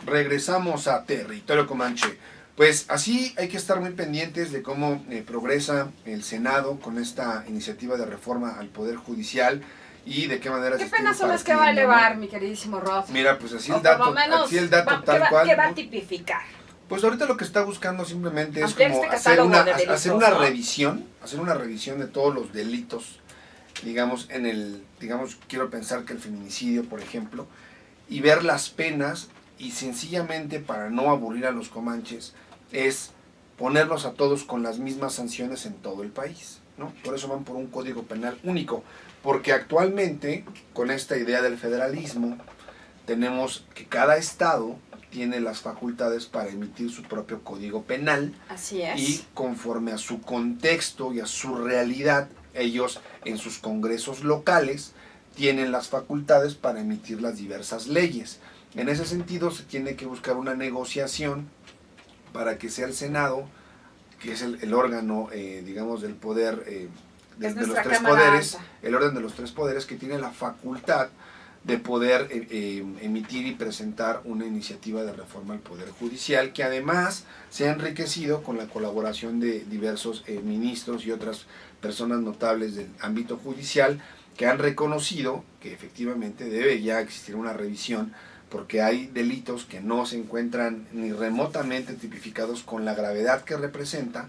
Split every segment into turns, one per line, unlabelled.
regresamos a Territorio Comanche. Pues así hay que estar muy pendientes de cómo progresa el Senado con esta iniciativa de reforma al Poder Judicial y de qué manera
¿Qué penas son las que va a elevar, mi queridísimo Rod?
Mira, pues así
o
el dato,
menos,
así el dato tal cual.
¿qué va a tipificar?
Pues ahorita lo que está buscando simplemente es
ampliar
como
este
hacer una
delitos,
hacer una revisión de todos los delitos, digamos, quiero pensar que el feminicidio, por ejemplo, y ver las penas, y sencillamente para no aburrir a los comanches, es ponerlos a todos con las mismas sanciones en todo el país, ¿no? Por eso van por un código penal único, porque actualmente, con esta idea del federalismo, tenemos que cada estado tiene las facultades para emitir su propio código penal.
Así es.
Y conforme a su contexto y a su realidad, ellos en sus congresos locales tienen las facultades para emitir las diversas leyes. En ese sentido se tiene que buscar una negociación para que sea el Senado, que es el órgano, digamos, del poder, de los tres poderes, el orden de los tres poderes, que tiene la facultad de poder emitir y presentar una iniciativa de reforma al Poder Judicial, que además se ha enriquecido con la colaboración de diversos ministros y otras personas notables del ámbito judicial, que han reconocido que efectivamente debe ya existir una revisión, porque hay delitos que no se encuentran ni remotamente tipificados con la gravedad que representa,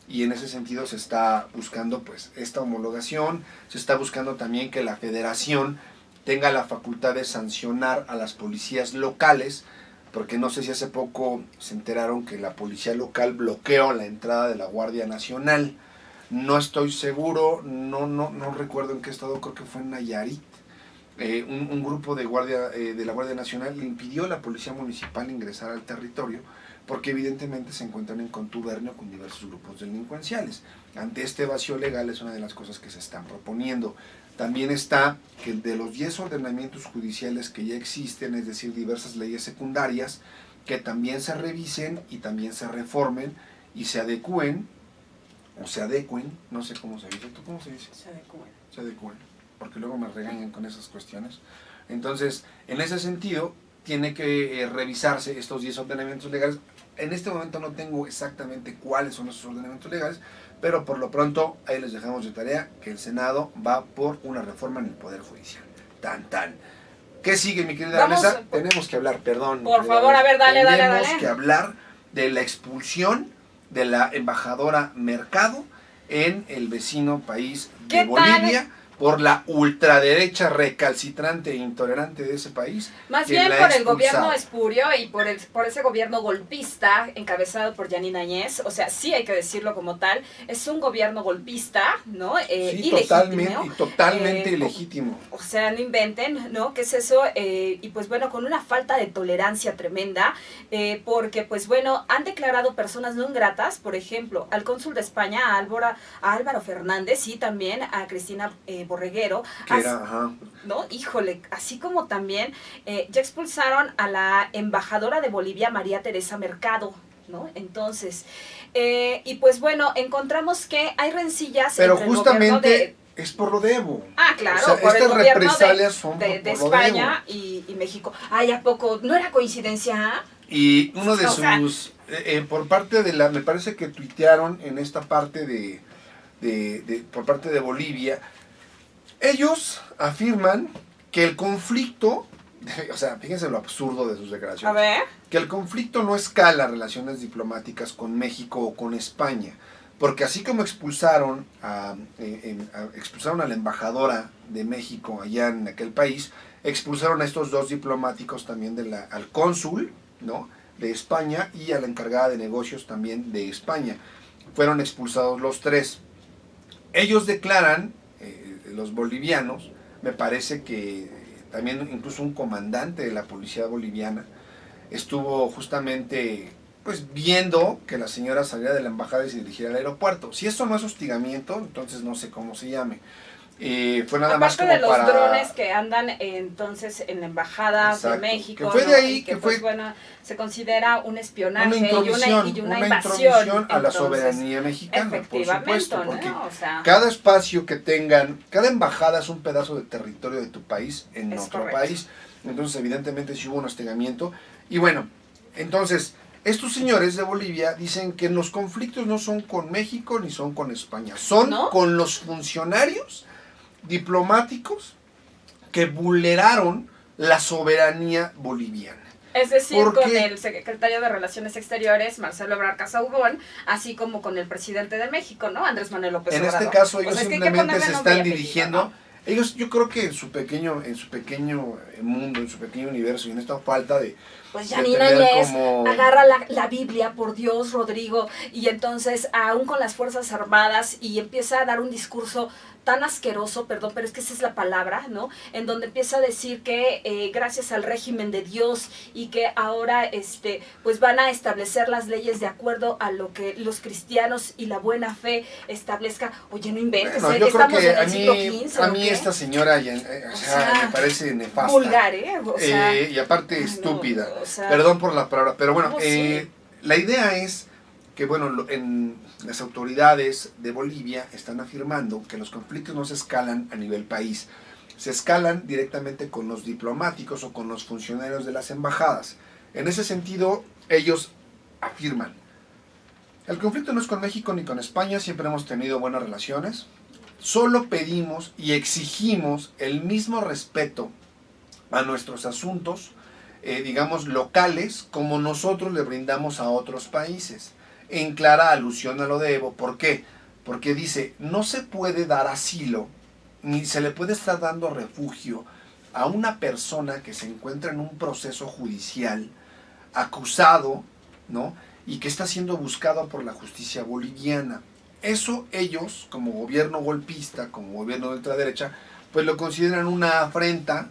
y en ese sentido se está buscando pues esta homologación, se está buscando también que la federación tenga la facultad de sancionar a las policías locales, porque no sé si hace poco se enteraron que la policía local bloqueó la entrada de la Guardia Nacional. No estoy seguro, no recuerdo en qué estado, creo que fue en Nayarit. Un grupo de la Guardia Nacional le impidió a la policía municipal ingresar al territorio, porque evidentemente se encuentran en contubernio con diversos grupos delincuenciales. Ante este vacío legal es una de las cosas que se están proponiendo. También está que de los 10 ordenamientos judiciales que ya existen, es decir, diversas leyes secundarias, que también se revisen y también se reformen y se adecúen, o se adecuen, no sé cómo se dice. ¿Tú cómo se dice? Se adecúen, porque luego me regañan con esas cuestiones. Entonces, en ese sentido, tiene que revisarse estos 10 ordenamientos legales. En este momento no tengo exactamente cuáles son esos ordenamientos legales, pero por lo pronto ahí les dejamos de tarea que el Senado va por una reforma en el Poder Judicial. Tan. ¿Qué sigue, mi querida Vanessa? Tenemos que hablar, perdón.
Por favor, a ver, dale.
Tenemos que hablar de la expulsión de la embajadora Mercado en el vecino país de Bolivia, por la ultraderecha recalcitrante e intolerante de ese país.
Más bien por el gobierno espurio y por ese gobierno golpista encabezado por Yanine Áñez. O sea, sí hay que decirlo como tal, es un gobierno golpista, ¿no?
Sí, totalmente ilegítimo.
O sea, no inventen, ¿no? ¿Qué es eso? Y pues bueno, con una falta de tolerancia tremenda, porque pues bueno, han declarado personas no gratas, por ejemplo, al cónsul de España, a Álvaro Fernández, y también a Cristina Borreguero, ¿no? Híjole, así como también ya expulsaron a la embajadora de Bolivia, María Teresa Mercado, ¿no? Entonces, y pues bueno, encontramos que hay rencillas
entre el gobierno de... es por lo de Evo.
Ah, claro,
o sea,
por el gobierno
represalias son
de España y México. Ay, ¿a poco? ¿No era coincidencia?
Y uno de sus... por parte de me parece que tuitearon en esta parte por parte de Bolivia. Ellos afirman que el conflicto, o sea, fíjense lo absurdo de sus declaraciones.
A ver.
Que el conflicto no escala relaciones diplomáticas con México o con España, porque así como expulsaron a la embajadora de México allá en aquel país, expulsaron a estos dos diplomáticos también al cónsul, ¿no?, de España, y a la encargada de negocios también de España. Fueron expulsados los tres. Ellos declaran, los bolivianos, me parece que también incluso un comandante de la policía boliviana estuvo justamente pues viendo que la señora saliera de la embajada y se dirigiera al aeropuerto. Si eso no es hostigamiento, entonces no sé cómo se llame. Fue nada más como
de los drones que andan entonces en la embajada de México,
que fue de ahí,
que
fue
bueno, se considera un espionaje
una invasión a la soberanía mexicana, por supuesto, porque
¿no? O sea,
cada espacio que tengan, cada embajada es un pedazo de territorio de tu país en otro país. Entonces evidentemente sí hubo un hostigamiento. Y bueno, Entonces, estos señores de Bolivia dicen que los conflictos no son con México ni son con España, son
¿no?
con los funcionarios diplomáticos que vulneraron la soberanía boliviana.
Es decir,
¿Por
con
qué?
el secretario de Relaciones Exteriores, Marcelo Ebrard Casaubon, así como con el presidente de México, ¿no? Andrés Manuel López
En
Obrador.
este caso ellos
O sea, es que hay que
simplemente
ponerle
se
nombre y
están
apellido,
dirigiendo,
¿no?
ellos yo creo que en su pequeño mundo, en su pequeño universo y en esta falta de
Pues
de
Janine
tener
Áñez
como-
agarra la Biblia, por Dios, Rodrigo, y entonces aún con las Fuerzas Armadas y empieza a dar un discurso tan asqueroso, perdón, pero es que esa es la palabra, ¿no? En donde empieza a decir que gracias al régimen de Dios y que ahora pues van a establecer las leyes de acuerdo a lo que los cristianos y la buena fe establezca. Oye, no inventes,
Bueno, yo creo
estamos
que
en el siglo XV.
a
¿o
mí
qué?
esta señora
O sea,
me parece nefasta.
Vulgar, o sea,
Y aparte
ay, no,
estúpida.
o sea,
Perdón por la palabra, pero bueno,
no, sí.
la idea es que bueno, en las autoridades de Bolivia están afirmando que los conflictos no se escalan a nivel país, se escalan directamente con los diplomáticos o con los funcionarios de las embajadas. En ese sentido, ellos afirman, el conflicto no es con México ni con España, siempre hemos tenido buenas relaciones, solo pedimos y exigimos el mismo respeto a nuestros asuntos, digamos, locales, como nosotros le brindamos a otros países. En clara alusión a lo de Evo. ¿Por qué? Porque dice, no se puede dar asilo, ni se le puede estar dando refugio a una persona que se encuentra en un proceso judicial, acusado, ¿no? Y que está siendo buscado por la justicia boliviana. Eso ellos, como gobierno golpista, como gobierno de ultraderecha, pues lo consideran una afrenta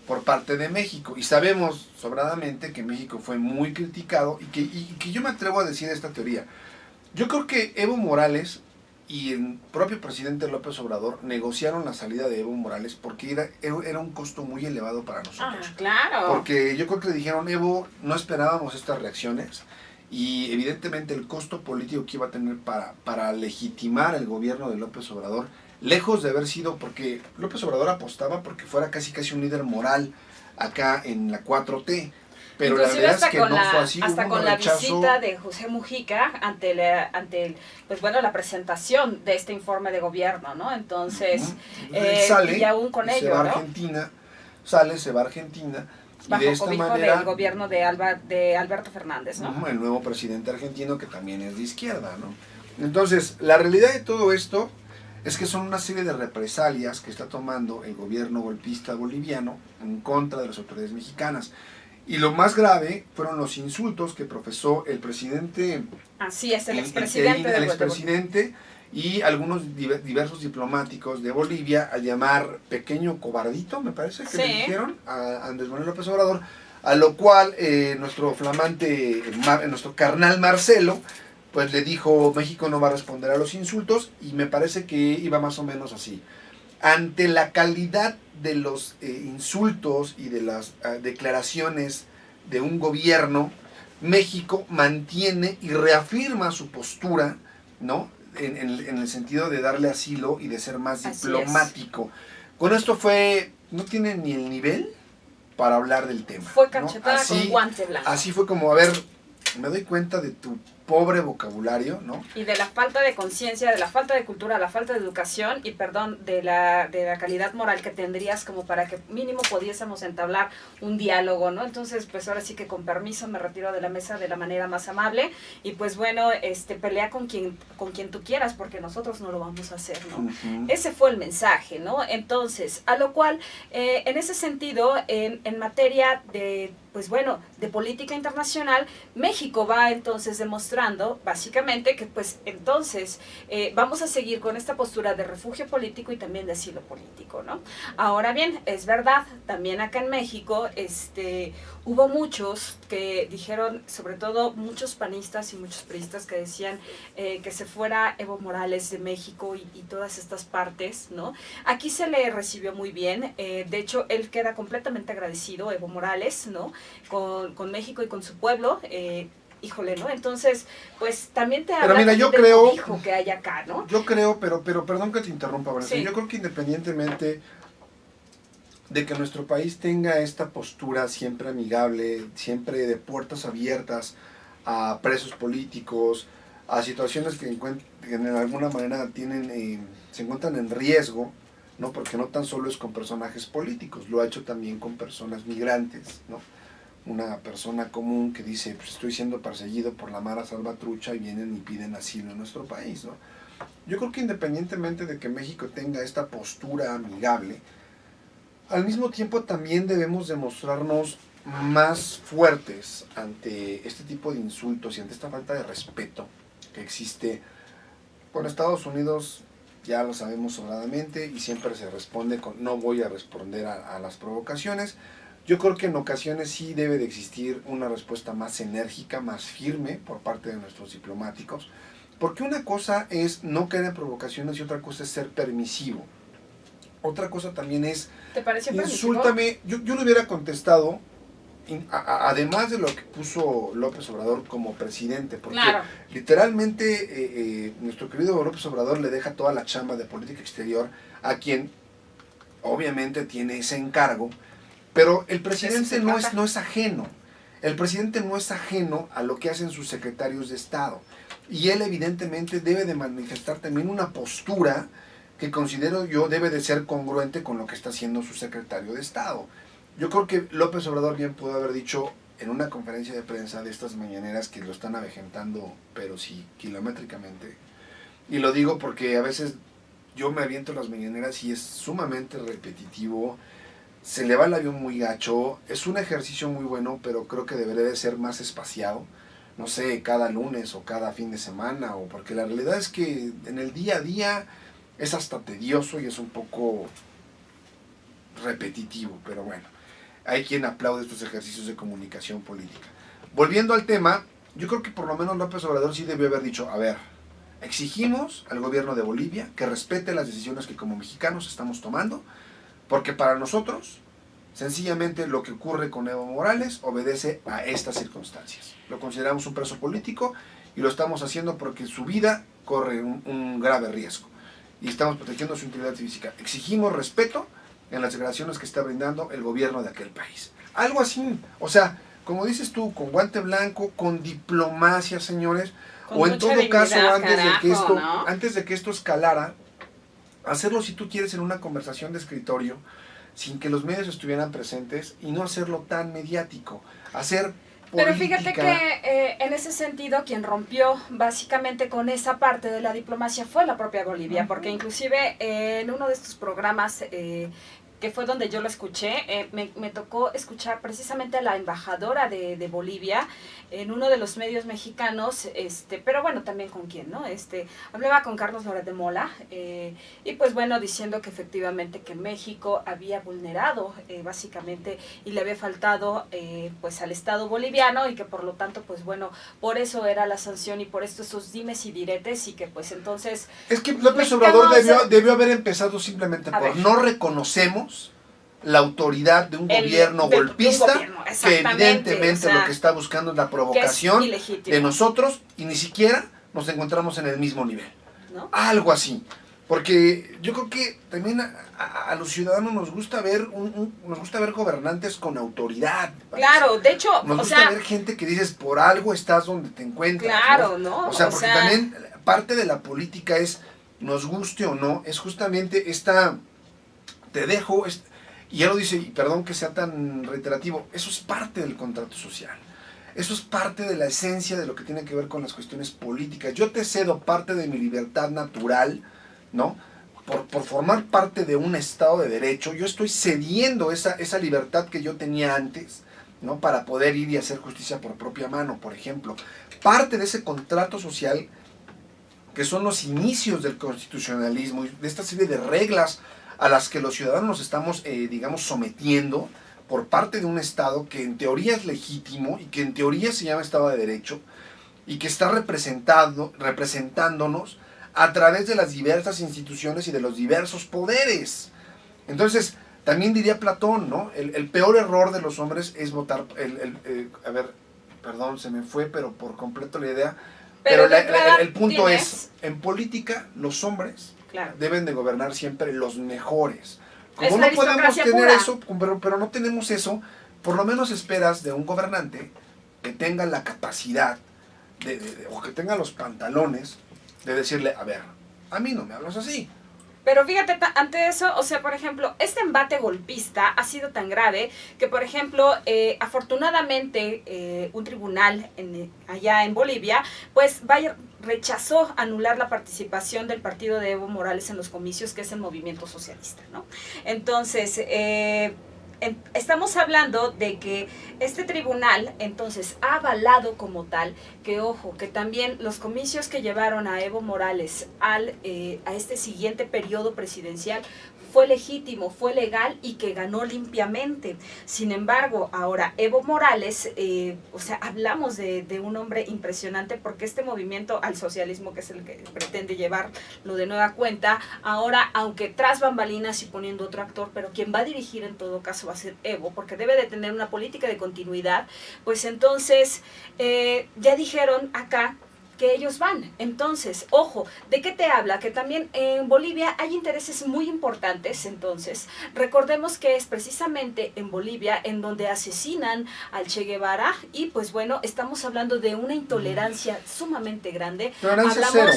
por parte de México. Y sabemos sobradamente que México fue muy criticado y que yo me atrevo a decir esta teoría. Yo creo que Evo Morales y el propio presidente López Obrador negociaron la salida de Evo Morales porque era un costo muy elevado para nosotros.
Claro.
Porque yo creo que le dijeron, Evo, no esperábamos estas reacciones y evidentemente el costo político que iba a tener para legitimar el gobierno de López Obrador, lejos de haber sido, porque López Obrador apostaba porque fuera casi un líder moral acá en la 4T, pero
inclusive
la verdad es que
con
no fue así.
hasta
hubo
con
un
la
rechazo.
visita de José Mujica ante pues bueno, la presentación de este informe de gobierno, ¿no? Entonces,
Sale,
y aún con
se
ello,
va a
¿no?
Argentina, se va a Argentina, y
Bajo
de esta
cobijo
manera
del gobierno de Alberto Fernández, ¿no?
el nuevo presidente argentino, que también es de izquierda, ¿no? Entonces, la realidad de todo esto es que son una serie de represalias que está tomando el gobierno golpista boliviano en contra de las autoridades mexicanas. Y lo más grave fueron los insultos que profesó el presidente,
Así es, el expresidente
el expresidente y algunos diversos diplomáticos de Bolivia a llamar pequeño cobardito, me parece que
Sí.
le dijeron a Andrés Manuel López Obrador, a lo cual nuestro flamante, nuestro carnal Marcelo, pues le dijo, México no va a responder a los insultos, y me parece que iba más o menos así. Ante la calidad de los insultos y de las declaraciones de un gobierno, México mantiene y reafirma su postura, ¿no? En el sentido de darle asilo y de ser más
Así
diplomático. Con esto no tiene ni el nivel para hablar del tema.
Fue
¿no?
cachetada con guante blanco.
Así fue como, a ver, me doy cuenta de tu pobre vocabulario, ¿no?
Y de la falta de conciencia, de la falta de cultura, la falta de educación y, perdón, de la calidad moral que tendrías como para que mínimo pudiésemos entablar un diálogo, ¿no? Entonces, pues ahora sí que con permiso me retiro de la mesa de la manera más amable y pues bueno, pelea con quien tú quieras porque nosotros no lo vamos a hacer, ¿no?
Uh-huh.
Ese fue el mensaje, ¿no? Entonces, a lo cual, en ese sentido, en materia de, pues bueno, de política internacional, México va entonces demostrando básicamente que pues entonces vamos a seguir con esta postura de refugio político y también de asilo político, ¿no? Ahora bien, es verdad, también acá en México hubo muchos que dijeron, sobre todo muchos panistas y muchos priistas que decían que se fuera Evo Morales de México y todas estas partes, ¿no? Aquí se le recibió muy bien, de hecho él queda completamente agradecido, Evo Morales, ¿no? Con México y con su pueblo, híjole, ¿no? Entonces, pues también te habla
mira, yo
del
creo,
cobijo que hay acá, ¿no?
Yo creo, pero perdón que te interrumpa, Vanessa,
Sí.
yo creo que independientemente de que nuestro país tenga esta postura siempre amigable, siempre de puertas abiertas a presos políticos, a situaciones que en alguna manera se encuentran en riesgo, ¿no? Porque no tan solo es con personajes políticos, lo ha hecho también con personas migrantes, ¿no? Una persona común que dice, pues estoy siendo perseguido por la Mara Salvatrucha y vienen y piden asilo en nuestro país, ¿no? Yo creo que independientemente de que México tenga esta postura amigable, al mismo tiempo también debemos demostrarnos más fuertes ante este tipo de insultos y ante esta falta de respeto que existe con Estados Unidos. Ya lo sabemos sobradamente y siempre se responde con no voy a responder a las provocaciones. Yo creo que en ocasiones sí debe de existir una respuesta más enérgica, más firme por parte de nuestros diplomáticos, porque una cosa es no caer en provocaciones y otra cosa es ser permisivo. Otra cosa también es,
¿Te pareció permisivo?
insúltame, yo le hubiera contestado, además de lo que puso López Obrador como presidente, porque
Claro.
literalmente nuestro querido López Obrador le deja toda la chamba de política exterior a quien obviamente tiene ese encargo, pero el presidente no es ajeno. El presidente no es ajeno a lo que hacen sus secretarios de Estado. Y él evidentemente debe de manifestar también una postura que considero yo debe de ser congruente con lo que está haciendo su secretario de Estado. Yo creo que López Obrador bien pudo haber dicho en una conferencia de prensa de estas mañaneras que lo están avejentando, pero sí kilométricamente. Y lo digo porque a veces yo me aviento las mañaneras y es sumamente repetitivo, se le va el avión muy gacho, es un ejercicio muy bueno, pero creo que debería de ser más espaciado, no sé, cada lunes o cada fin de semana, o porque la realidad es que en el día a día es hasta tedioso y es un poco repetitivo, pero bueno, hay quien aplaude estos ejercicios de comunicación política. Volviendo al tema, yo creo que por lo menos López Obrador sí debió haber dicho, a ver, exigimos al gobierno de Bolivia que respete las decisiones que como mexicanos estamos tomando, porque para nosotros, sencillamente lo que ocurre con Evo Morales obedece a estas circunstancias. Lo consideramos un preso político y lo estamos haciendo porque su vida corre un grave riesgo. Y estamos protegiendo su integridad física. Exigimos respeto en las declaraciones que está brindando el gobierno de aquel país. Algo así, o sea, como dices tú, con guante blanco, con diplomacia, señores,
con
o en todo
dignidad,
caso,
carajo,
antes de que esto escalara, hacerlo si tú quieres en una conversación de escritorio, sin que los medios estuvieran presentes y no hacerlo tan mediático, hacer política.
Pero fíjate que en ese sentido quien rompió básicamente con esa parte de la diplomacia fue la propia Bolivia, porque inclusive en uno de estos programas que fue donde yo lo escuché, me tocó escuchar precisamente a la embajadora de Bolivia en uno de los medios mexicanos, pero bueno, también con quién, ¿no? Hablaba con Carlos Loret de Mola, y pues bueno, diciendo que efectivamente que México había vulnerado básicamente y le había faltado pues al Estado boliviano y que por lo tanto pues bueno, por eso era la sanción y por esto esos dimes y diretes y que pues entonces...
Es que López Obrador debió haber empezado simplemente por no reconocemos la autoridad de un gobierno golpista que evidentemente lo que está buscando es la provocación de nosotros y ni siquiera nos encontramos en el mismo nivel, ¿no? Algo así, porque yo creo que también a los ciudadanos nos gusta ver nos gusta ver gobernantes con autoridad.
Claro, de hecho,
nos gusta ver gente que dices por algo estás donde te encuentras.
Claro, ¿no?
O sea, porque también parte de la política es, nos guste o no, es justamente esta, te dejo, y ya lo dice, y perdón que sea tan reiterativo, eso es parte del contrato social. Eso es parte de la esencia de lo que tiene que ver con las cuestiones políticas. Yo te cedo parte de mi libertad natural, ¿no? Por formar parte de un Estado de Derecho, yo estoy cediendo esa libertad que yo tenía antes, ¿no? Para poder ir y hacer justicia por propia mano, por ejemplo. Parte de ese contrato social, que son los inicios del constitucionalismo, y de esta serie de reglas a las que los ciudadanos nos estamos, digamos, sometiendo por parte de un Estado que en teoría es legítimo y que en teoría se llama Estado de Derecho y que está representándonos a través de las diversas instituciones y de los diversos poderes. Entonces, también diría Platón, ¿no? El peor error de los hombres es votar, a ver, perdón, se me fue, pero por completo la idea, pero el punto es, en política, los hombres deben de gobernar siempre los mejores Como
Es la
no podemos
aristocracia
tener
pura.
eso, pero no tenemos eso, por lo menos esperas de un gobernante que tenga la capacidad o que tenga los pantalones de decirle, a ver, a mí no me hablas así.
Pero fíjate, ante eso, o sea, por ejemplo, este embate golpista ha sido tan grave que, por ejemplo, afortunadamente un tribunal allá en Bolivia, pues rechazó anular la participación del partido de Evo Morales en los comicios, que es el movimiento socialista, ¿no? Entonces, estamos hablando de que este tribunal entonces ha avalado como tal que, ojo, que también los comicios que llevaron a Evo Morales a este siguiente periodo presidencial fue legítimo, fue legal y que ganó limpiamente. Sin embargo, ahora Evo Morales, o sea, hablamos de un hombre impresionante, porque este movimiento al socialismo, que es el que pretende llevarlo de nueva cuenta, ahora, aunque tras bambalinas y poniendo otro actor, pero quien va a dirigir en todo caso va a ser Evo, porque debe de tener una política de continuidad, pues entonces ya dijeron acá que ellos van. Entonces, ojo, ¿de qué te habla? Que también en Bolivia hay intereses muy importantes. Entonces, recordemos que es precisamente en Bolivia en donde asesinan al Che Guevara, y pues bueno, estamos hablando de una intolerancia sumamente grande.
Tolerancia cero.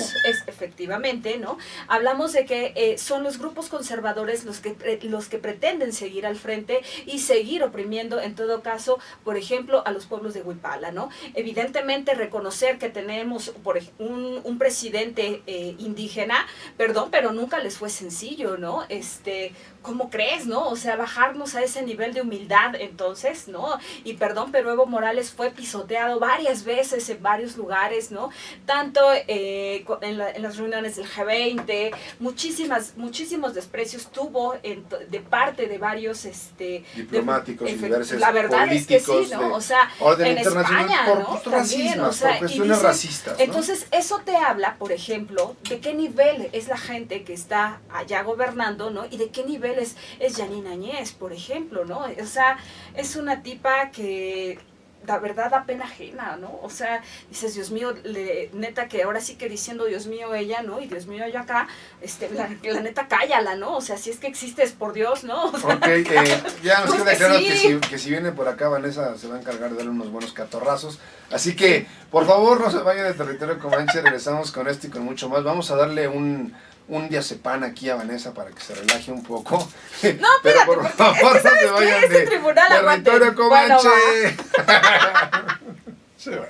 Efectivamente, ¿no? Hablamos de que son los grupos conservadores los que pretenden seguir al frente y seguir oprimiendo, en todo caso, por ejemplo, a los pueblos de Huipala, ¿no? Evidentemente, reconocer que tenemos un presidente indígena, perdón, pero nunca les fue sencillo, ¿no? ¿Cómo crees, no? O sea, bajarnos a ese nivel de humildad, entonces, ¿no? Y perdón, pero Evo Morales fue pisoteado varias veces en varios lugares, ¿no? Tanto en las reuniones del G20, muchísimos desprecios tuvo de parte de varios
diplomáticos y diversos
la verdad
políticos,
es que sí, ¿no? O sea,
orden
en
internacional
España,
por
¿no?
racismo,
O sea,
por cuestiones racistas, ¿no?
Entonces, eso te habla, por ejemplo, de qué nivel es la gente que está allá gobernando, ¿no? Y de qué nivel es Yanine Áñez, por ejemplo, ¿no? O sea, es una tipa que la verdad da pena ajena, ¿no? O sea, dices, Dios mío, neta que ahora sí que diciendo Dios mío ella, ¿no? Y Dios mío yo acá, la neta cállala, ¿no? O sea, si es que existes, por Dios, ¿no? O sea,
ok, ya nos queda claro
sí.
que si viene por acá Vanessa se va a encargar de darle unos buenos catorrazos. Así que, por favor, no se vayan de territorio comanche, regresamos con esto y con mucho más. Vamos a darle un diazepam aquí a Vanessa para que se relaje un poco.
No,
pero
espérate,
por favor no se vayan
este tribunal
de territorio
aguante. Bueno,
comanche. Se van.